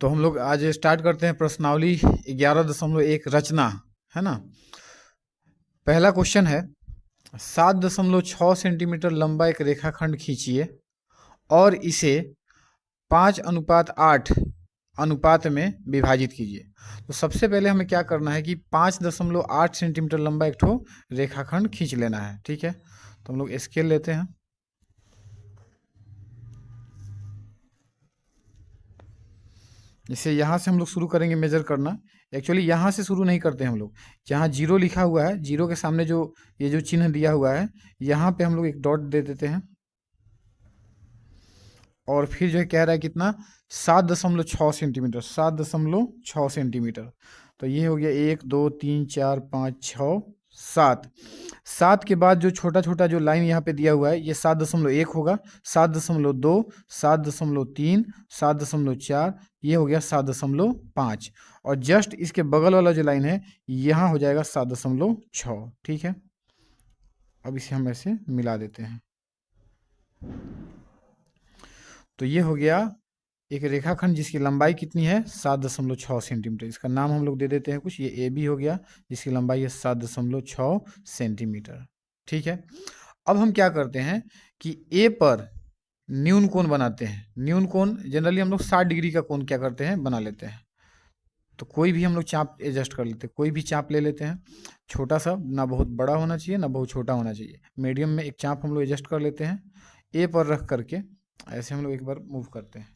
तो हम लोग आज स्टार्ट करते हैं प्रश्नावली 11.1 रचना, है ना। पहला क्वेश्चन है 7.6 सेंटीमीटर लंबा एक रेखाखंड खींचिए और इसे 5:8 अनुपात में विभाजित कीजिए। तो सबसे पहले हमें क्या करना है कि 5.8 सेंटीमीटर लंबा एक ठो रेखाखंड खींच लेना है। ठीक है, तो हम लोग स्केल लेते हैं। जैसे यहाँ से हम लोग शुरू करेंगे मेजर करना। एक्चुअली यहाँ से शुरू नहीं करते हम लोग, जहाँ 0 लिखा हुआ है, 0 के सामने जो ये जो चिन्ह दिया हुआ है, यहाँ पे हम लोग एक डॉट दे देते हैं। और फिर जो है कह रहा है कितना, 7.6 सेंटीमीटर, 7.6 सेंटीमीटर। तो ये हो गया 1 2 3 4 5 6 7। 7 के बाद जो छोटा छोटा जो लाइन यहाँ पे दिया हुआ है, ये 7.1 होगा, 7.2, 7.3, 7.4, ये हो गया 7.5। और जस्ट इसके बगल वाला जो लाइन है, यहाँ हो जाएगा 7.6। ठीक है, अब इसे हम ऐसे मिला देते हैं। तो ये हो गया एक रेखाखंड जिसकी लंबाई कितनी है, 7.6 सेंटीमीटर। इसका नाम हम लोग दे देते हैं कुछ, ये ए बी हो गया, जिसकी लंबाई है 7.6 सेंटीमीटर। ठीक है, अब हम क्या करते हैं कि ए पर न्यून कोण बनाते हैं। न्यून कोण जनरली हम लोग 60 डिग्री का कोण क्या करते हैं, बना लेते हैं। तो कोई भी हम लोग चाप एडजस्ट कर लेते हैं, कोई भी चाप ले लेते हैं, छोटा सा, ना बहुत बड़ा होना चाहिए ना बहुत छोटा होना चाहिए, मीडियम में एक चाप हम लोग एडजस्ट कर लेते हैं। ए पर रख करके ऐसे हम लोग एक बार मूव करते हैं।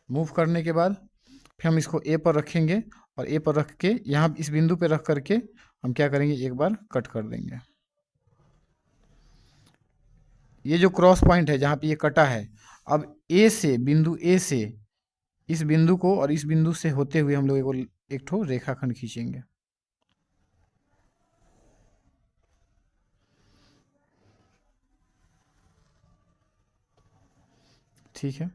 मूव करने के बाद फिर हम इसको ए पर रखेंगे और ए पर रख के यहाँ इस बिंदु पे रख करके हम क्या करेंगे, एक बार कट कर देंगे। ये जो क्रॉस पॉइंट है जहाँ पे ये कटा है, अब ए से, बिंदु ए से इस बिंदु को और इस बिंदु से होते हुए हम लोग एक ठो रेखाखंड खींचेंगे। ठीक है,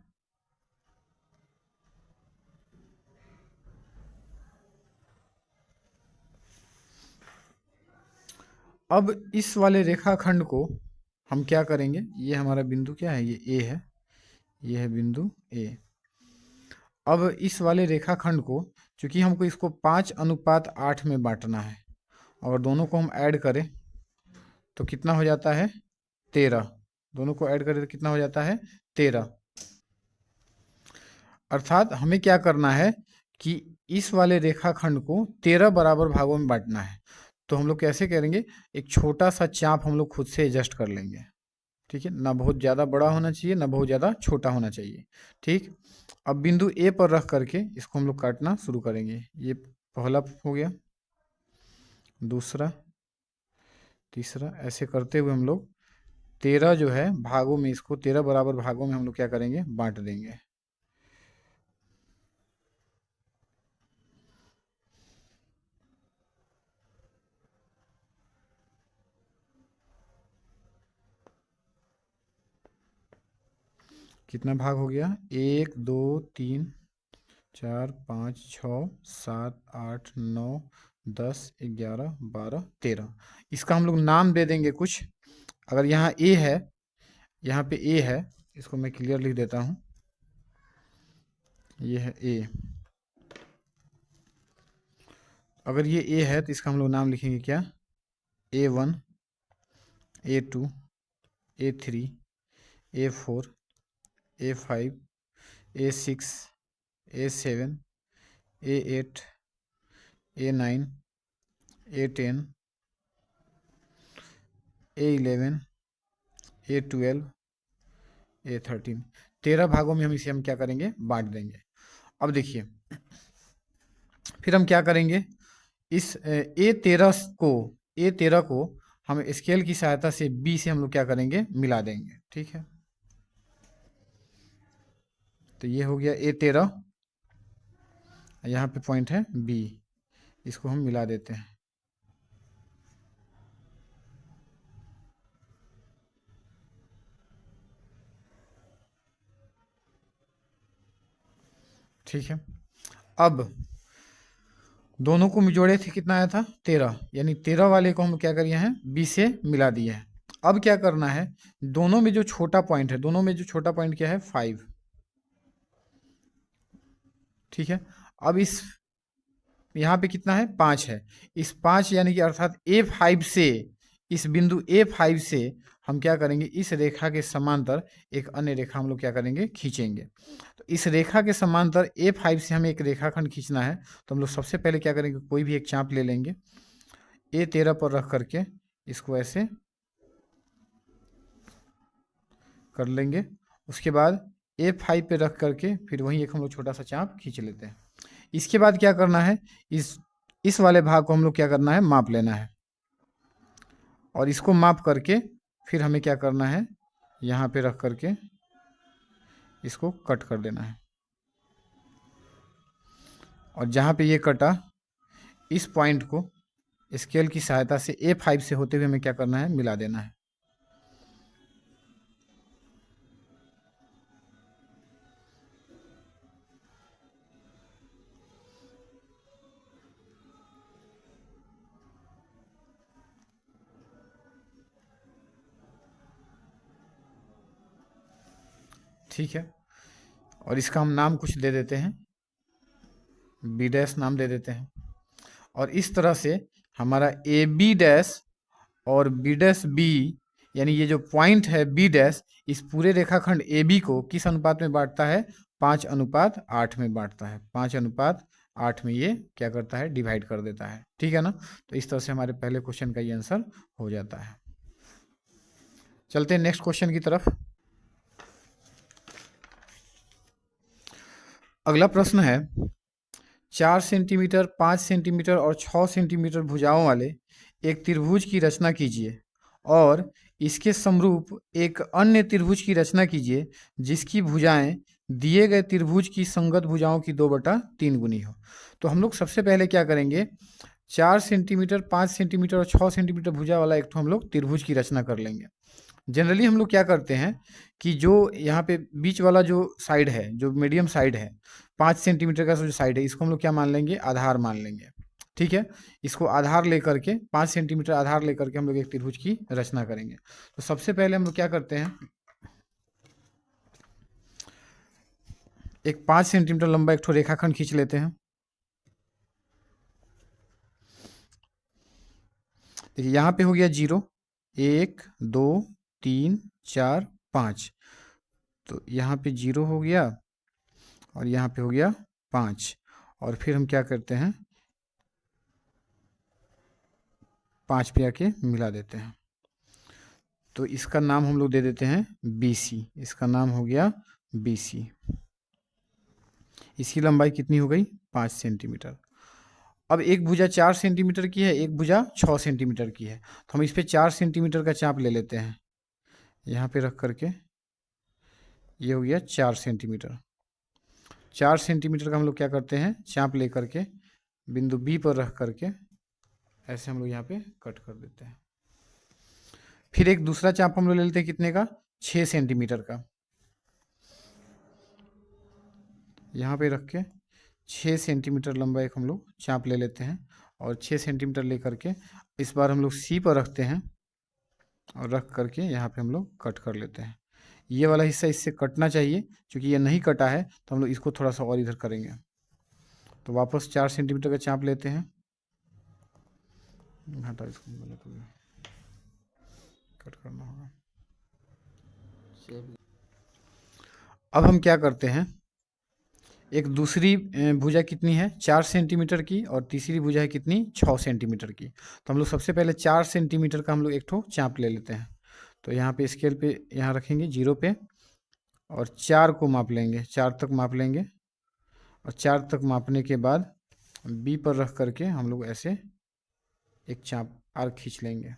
अब इस वाले रेखाखंड को हम क्या करेंगे, ये हमारा बिंदु क्या है, ये ए है, ये है बिंदु ए। अब इस वाले रेखाखंड को, चूंकि हमको इसको 5:8 में बांटना है, और दोनों को हम ऐड करें तो कितना हो जाता है, 13। दोनों को ऐड करें तो कितना हो जाता है, 13। अर्थात हमें क्या करना है कि इस वाले रेखाखंड को 13 बराबर भागों में बांटना है। तो हम लोग कैसे करेंगे, एक छोटा सा चाप हम लोग खुद से एडजस्ट कर लेंगे। ठीक है, ना बहुत ज़्यादा बड़ा होना चाहिए ना बहुत ज़्यादा छोटा होना चाहिए। ठीक, अब बिंदु ए पर रख करके इसको हम लोग काटना शुरू करेंगे। ये पहला हो गया, दूसरा, तीसरा, ऐसे करते हुए हम लोग 13 जो है भागों में, इसको 13 बराबर भागों में हम लोग क्या करेंगे, बांट देंगे। कितना भाग हो गया, 1 2 3 4 5 6 7 8 9 10 11 12 13। इसका हम लोग नाम दे देंगे कुछ। अगर यहाँ ए है, यहाँ पे ए है, इसको मैं क्लियर लिख देता हूँ, ये है ए। अगर ये ए है तो इसका हम लोग नाम लिखेंगे क्या, A1, A2, A3, A4, A5, A6, A7, A8, A9, A10, A11, A12, A13। 13 भागों में हम इसे क्या करेंगे, बांट देंगे। अब देखिए, फिर हम क्या करेंगे, इस A13 को हम स्केल की सहायता से B से हम लोग क्या करेंगे, मिला देंगे। ठीक है, तो ये हो गया A13, यहाँ पे पॉइंट है B, इसको हम मिला देते हैं। ठीक है, अब दोनों को जोड़े थे, कितना आया था, 13, यानी 13 वाले को हम क्या करिए हैं, B से मिला दिए हैं। अब क्या करना है, दोनों में जो छोटा पॉइंट है, दोनों में जो छोटा पॉइंट क्या है, 5। ठीक है, अब इस यहाँ पे कितना है, 5 है। इस 5 यानी कि अर्थात A5 से, इस बिंदु A5 से हम क्या करेंगे, इस रेखा के समांतर एक अन्य रेखा हम लोग क्या करेंगे, खींचेंगे। तो इस रेखा के समांतर A5 से हमें एक रेखाखंड खींचना है। तो हम लोग सबसे पहले क्या करेंगे, कोई भी एक चाप ले लेंगे, A13 पर रख करके इसको ऐसे कर लेंगे। उसके बाद A5 पे रख करके फिर वहीं एक हम लोग छोटा सा चाप खींच लेते हैं। इसके बाद क्या करना है, इस वाले भाग को हम लोग क्या करना है, माप लेना है। और इसको माप करके फिर हमें क्या करना है, यहाँ पे रख करके इसको कट कर देना है। और जहाँ पे ये कटा, इस पॉइंट को स्केल की सहायता से A5 से होते हुए हमें क्या करना है, मिला देना है। ठीक है, और इसका हम नाम कुछ दे देते हैं, B डैश नाम दे देते हैं। और इस तरह से हमारा AB डैश और B डैश B, यानी ये जो पॉइंट है B डैश, इस पूरे रेखाखंड AB को किस अनुपात में बांटता है, 5:8 में बांटता है। 5:8 में ये क्या करता है, डिवाइड कर देता है। ठीक है ना। तो इस तरह से हमारे पहले क्वेश्चन का ये आंसर हो जाता है। चलते हैं नेक्स्ट क्वेश्चन की तरफ। अगला प्रश्न है, 4 सेंटीमीटर, 5 सेंटीमीटर और 6 सेंटीमीटर भुजाओं वाले एक त्रिभुज की रचना कीजिए और इसके समरूप एक अन्य त्रिभुज की रचना कीजिए जिसकी भुजाएं दिए गए त्रिभुज की संगत भुजाओं की 2/3 गुनी हो। तो हम लोग सबसे पहले क्या करेंगे, 4 सेंटीमीटर, 5 सेंटीमीटर और 6 सेंटीमीटर भुजा वाला एक हम लोग त्रिभुज की रचना कर लेंगे। जनरली हम लोग क्या करते हैं कि जो यहाँ पे बीच वाला जो साइड है, जो मीडियम साइड है, 5 सेंटीमीटर का जो साइड है, इसको हम लोग क्या मान लेंगे, आधार मान लेंगे। ठीक है, इसको आधार लेकर के 5 सेंटीमीटर आधार लेकर के हम लोग एक त्रिभुज की रचना करेंगे। तो सबसे पहले हम लोग क्या करते हैं, एक 5 सेंटीमीटर लंबा एक ठो रेखाखंड खींच लेते हैं। देखिए यहाँ पे हो गया 0, 1, 2, 3, 4, 5। तो यहाँ पे 0 हो गया और यहाँ पे हो गया 5। और फिर हम क्या करते हैं, 5 पे आके मिला देते हैं। तो इसका नाम हम लोग दे देते हैं BC। इसका नाम हो गया BC। इसकी लंबाई कितनी हो गई, 5 सेंटीमीटर। अब एक भुजा 4 सेंटीमीटर की है, एक भुजा 6 सेंटीमीटर की है। तो हम इस पे 4 सेंटीमीटर का चाप ले लेते हैं, यहाँ पे रख करके ये हो गया 4 सेंटीमीटर। 4 सेंटीमीटर का हम लोग क्या करते हैं, चाप ले करके बिंदु B पर रख करके ऐसे हम लोग यहाँ पे कट कर देते हैं। फिर एक दूसरा चाप हम लोग ले लेते हैं, कितने का, 6 सेंटीमीटर का। यहाँ पे रख के 6 सेंटीमीटर लंबा एक हम लोग चाप ले लेते हैं और 6 सेंटीमीटर ले करके इस बार हम लोग C पर रखते हैं और रख करके यहाँ पे हम लोग कट कर लेते हैं। ये वाला हिस्सा इससे कटना चाहिए, क्योंकि ये नहीं कटा है तो हम लोग इसको थोड़ा सा और इधर करेंगे। तो वापस 4 सेंटीमीटर का चाप लेते हैं, हटा इसको, गलत हो गया, कट करना होगा। अब हम क्या करते हैं, एक दूसरी भुजा कितनी है, 4 सेंटीमीटर की, और तीसरी भुजा है कितनी, 6 सेंटीमीटर की। तो हम लोग सबसे पहले 4 सेंटीमीटर का हम लोग एक ठो चाप ले लेते हैं। तो यहाँ पे स्केल पे यहाँ रखेंगे 0 पे और 4 को माप लेंगे, 4 तक माप लेंगे। और 4 तक मापने के बाद B पर रख करके हम लोग ऐसे एक चाप आर्क खींच लेंगे।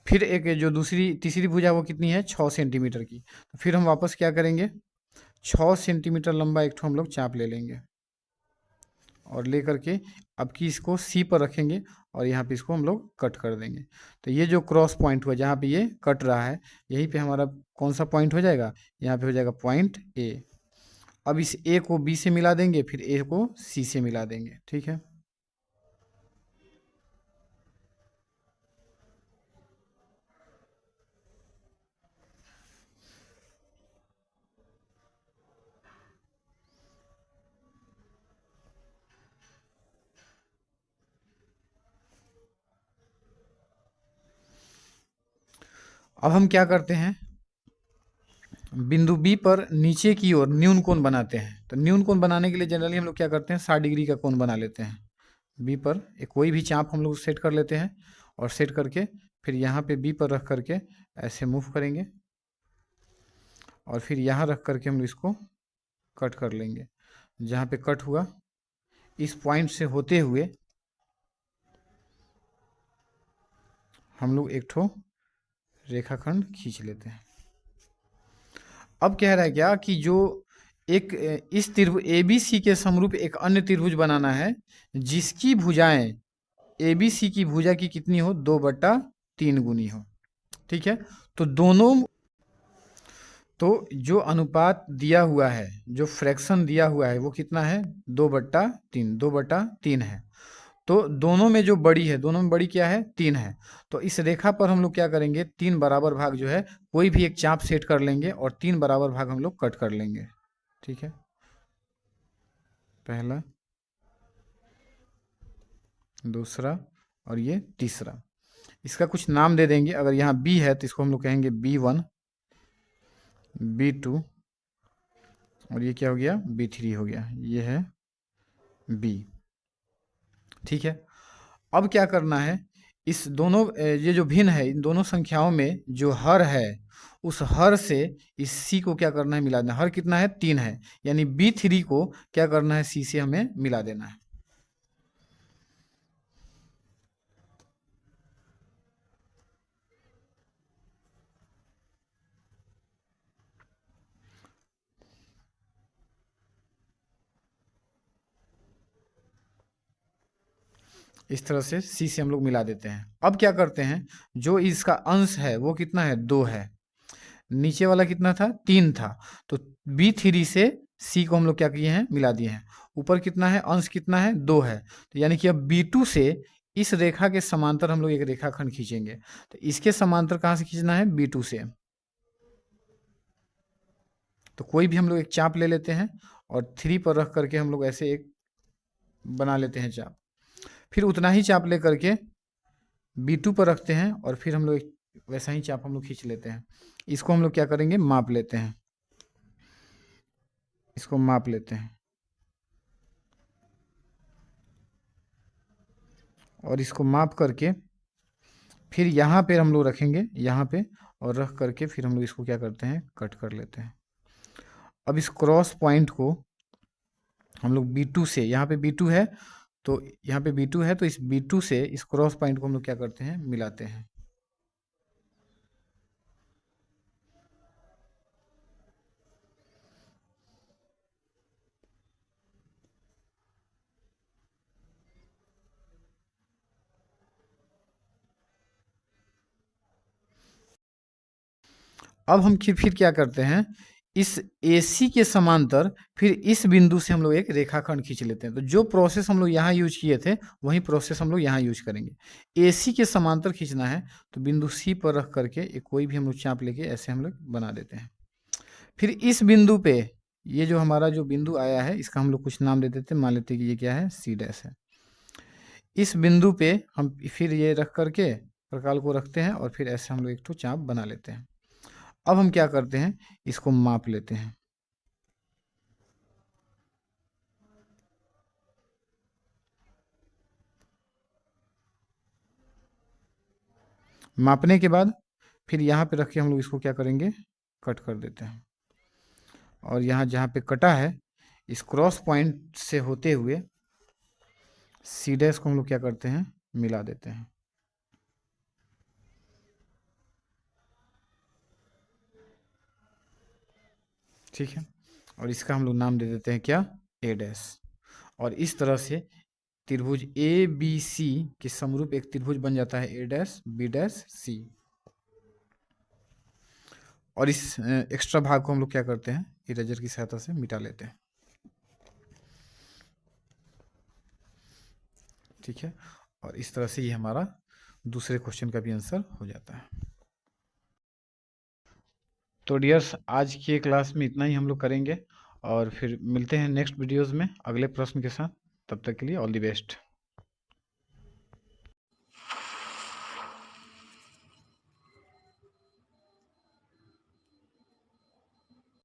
फिर एक जो तीसरी भुजा वो कितनी है, 6 सेंटीमीटर की। तो फिर हम वापस क्या करेंगे, 6 सेंटीमीटर लंबा एक ठो हम लोग चाप ले लेंगे और ले करके अब की इसको C पर रखेंगे और यहाँ पे इसको हम लोग कट कर देंगे। तो ये जो क्रॉस पॉइंट हुआ जहाँ पे ये कट रहा है, यहीं पे हमारा कौन सा पॉइंट हो जाएगा, यहाँ पे हो जाएगा पॉइंट A। अब इस A को B से मिला देंगे, फिर A को C से मिला देंगे। ठीक है, अब हम क्या करते हैं, बिंदु बी पर नीचे की ओर न्यून कोण बनाते हैं। तो न्यून कोण बनाने के लिए जनरली हम लोग क्या करते हैं, 60 डिग्री का कोण बना लेते हैं। बी पर एक कोई भी चाप हम लोग सेट कर लेते हैं और सेट करके फिर यहाँ पे बी पर रख करके ऐसे मूव करेंगे और फिर यहाँ रख करके हम लोग इसको कट कर लेंगे। जहाँ पे कट हुआ इस पॉइंट से होते हुए हम लोग एक ठो रेखाखंड खींच लेते हैं। अब कह रहा है क्या कि जो एक इस त्रिभुज ABC के समरूप एक अन्य त्रिभुज बनाना है जिसकी भुजाएं ABC की भुजा की कितनी हो, 2/3 गुनी हो। ठीक है, तो दोनों, तो जो अनुपात दिया हुआ है, जो फ्रैक्शन दिया हुआ है वो कितना है, 2/3, 2/3 है। तो दोनों में जो बड़ी है, दोनों में बड़ी क्या है, 3 है। तो इस रेखा पर हम लोग क्या करेंगे, 3 बराबर भाग जो है कोई भी एक चाप सेट कर लेंगे और 3 बराबर भाग हम लोग कट कर लेंगे। ठीक है, पहला, दूसरा और ये तीसरा। इसका कुछ नाम दे देंगे। अगर यहाँ B है तो इसको हम लोग कहेंगे B1, B2 और ये क्या हो गया, B3 हो गया। ये है B। ठीक है, अब क्या करना है, इस दोनों ये जो भिन्न है इन दोनों संख्याओं में जो हर है उस हर से इस C को क्या करना है, मिला देना। हर कितना है, 3 है, यानी B3 को क्या करना है, C से हमें मिला देना है। इस तरह से C से हम लोग मिला देते हैं। अब क्या करते हैं, जो इसका अंश है वो कितना है, 2 है। नीचे वाला कितना था, 3 था। तो B3 से C को हम लोग क्या किए हैं, मिला दिए हैं। ऊपर कितना है, अंश कितना है, 2 है। तो यानी कि अब B2 से इस रेखा के समांतर हम लोग एक रेखाखंड खींचेंगे। तो इसके समांतर कहाँ से खींचना है, B2 से। तो कोई भी हम लोग एक चाप ले लेते हैं और 3 पर रख करके हम लोग ऐसे एक बना लेते हैं चाप। फिर उतना ही चाप ले करके B2 पर रखते हैं और फिर हम लोग एक वैसा ही चाप हम लोग खींच लेते हैं। इसको हम लोग क्या करेंगे, माप लेते हैं। इसको माप लेते हैं और इसको माप करके फिर यहाँ पे हम लोग रखेंगे, यहाँ पे, और रख करके फिर हम लोग इसको क्या करते हैं, कट कर लेते हैं। अब इस क्रॉस पॉइंट को हम लोग B2 से, यहाँ पे B2 है तो यहाँ पे B2 है तो इस B2 से इस क्रॉस पॉइंट को हम लोग क्या करते हैं, मिलाते हैं। अब हम फिर क्या करते हैं, इस AC के समांतर फिर इस बिंदु से हम लोग एक रेखाखंड खींच लेते हैं। तो जो प्रोसेस हम लोग यहाँ यूज किए थे वही प्रोसेस हम लोग यहाँ यूज करेंगे। AC के समांतर खींचना है तो बिंदु C पर रख करके एक कोई भी हम लोग चाप लेके ऐसे हम लोग बना देते हैं। फिर इस बिंदु पे ये जो हमारा जो बिंदु आया है इसका हम लोग कुछ नाम दे देते हैं। मान लेते हैं कि ये क्या है, C' है। इस बिंदु पे हम फिर ये रख करके प्रकाल को रखते हैं और फिर ऐसे हम लोग एक ठो चाप बना लेते हैं। अब हम क्या करते हैं, इसको माप लेते हैं। मापने के बाद फिर यहाँ पे रख के हम लोग इसको क्या करेंगे, कट कर देते हैं। और यहाँ जहाँ पे कटा है इस क्रॉस पॉइंट से होते हुए C' को हम लोग क्या करते हैं, मिला देते हैं। ठीक है, और इसका हम लोग नाम दे देते हैं क्या, A'। और इस तरह से त्रिभुज ABC के समरूप एक त्रिभुज बन जाता है A', B', C। और इस एक्स्ट्रा भाग को हम लोग क्या करते हैं, इरेजर की सहायता से मिटा लेते हैं। ठीक है, और इस तरह से ये हमारा दूसरे क्वेश्चन का भी आंसर हो जाता है। तो डियर्स, आज की क्लास में इतना ही हम लोग करेंगे और फिर मिलते हैं नेक्स्ट वीडियोज़ में अगले प्रश्न के साथ। तब तक के लिए ऑल द बेस्ट।